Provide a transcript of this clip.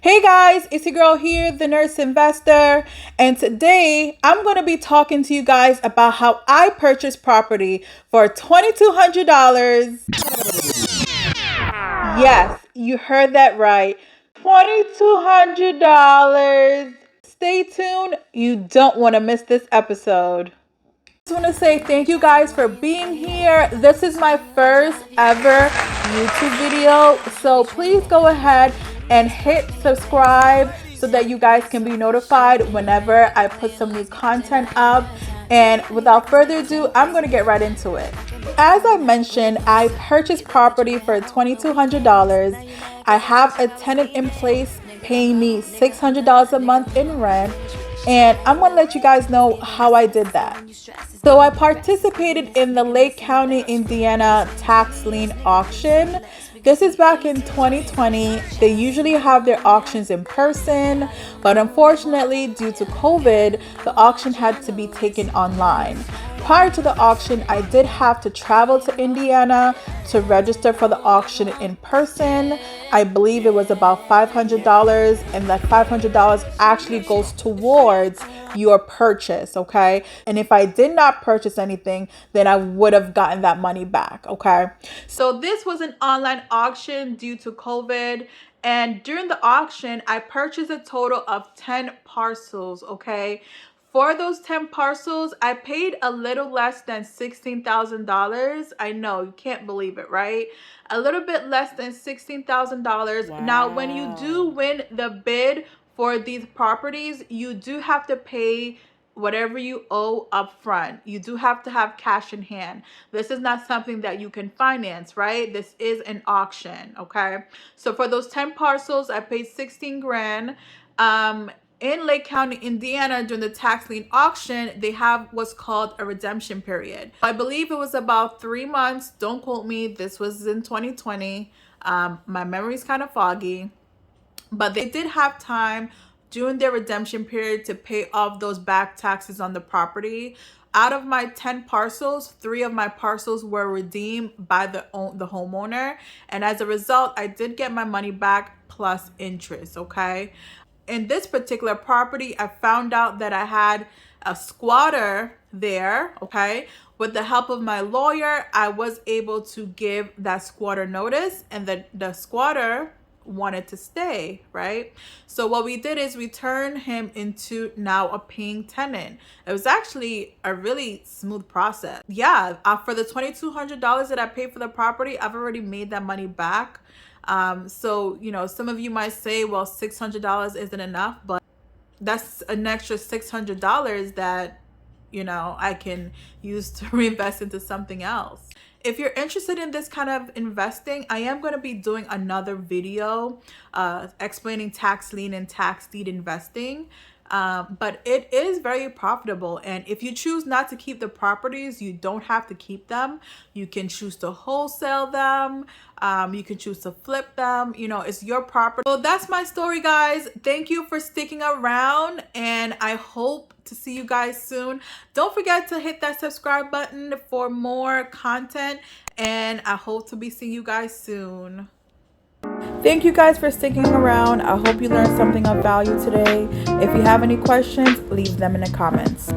Hey guys, it's your girl here, the Nurse Investor, and today I'm going to be talking to you guys about how I purchased property for $2,200. Yes, you heard that right. $2,200. Stay tuned. You don't want to miss this episode. I just want to say thank you guys for being here. This is my first ever YouTube video, so please go ahead and hit subscribe so that you guys can be notified whenever I put some new content up. And without further ado, I'm going to get right into it. As I mentioned, I purchased property for $2,200. I have a tenant in place paying me $600 a month in rent. And I'm going to let you guys know how I did that. So I participated in the Lake County, Indiana tax lien auction. This is back in 2020. They usually have their auctions in person, but unfortunately, due to COVID, the auction had to be taken online. Prior to the auction, I did have to travel to Indiana to register for the auction in person. I believe it was about $500, and that $500 actually goes towards your purchase, okay? And if I did not purchase anything, then I would have gotten that money back, okay? So this was an online auction due to COVID. And during the auction, I purchased a total of 10 parcels, okay? For those 10 parcels, I paid a little less than $16,000. I know, you can't believe it, right? A little bit less than $16,000. Wow. Now, when you do win the bid for these properties, you do have to pay whatever you owe up front. You do have to have cash in hand. This is not something that you can finance, right? This is an auction, okay? So for those 10 parcels, I paid 16 grand. In Lake County, Indiana, during the tax lien auction, they have what's called a redemption period. I believe it was about 3 months. Don't quote me. This was in 2020. My memory's kind of foggy. But they did have time during their redemption period to pay off those back taxes on the property. Out of my 10 parcels, 3 of my parcels were redeemed by the homeowner. And as a result, I did get my money back plus interest, okay? In this particular property, I found out that I had a squatter there, okay? With the help of my lawyer, I was able to give that squatter notice, and the squatter wanted to stay, right? So what we did is we turned him into now a paying tenant. It was actually a really smooth process. Yeah, for the $2,200 that I paid for the property, I've already made that money back. So, you know, some of you might say, well, $600 isn't enough, but that's an extra $600 that, you know, I can use to reinvest into something else. If you're interested in this kind of investing, I am going to be doing another video explaining tax lien and tax deed investing. But it is very profitable. And if you choose not to keep the properties, you don't have to keep them. You can choose to wholesale them. You can choose to flip them. You know, it's your property. So that's my story, guys. Thank you for sticking around, and I hope to see you guys soon. Don't forget to hit that subscribe button for more content, and I hope to be seeing you guys soon. Thank you guys for sticking around. I hope you learned something of value today. If you have any questions, leave them in the comments.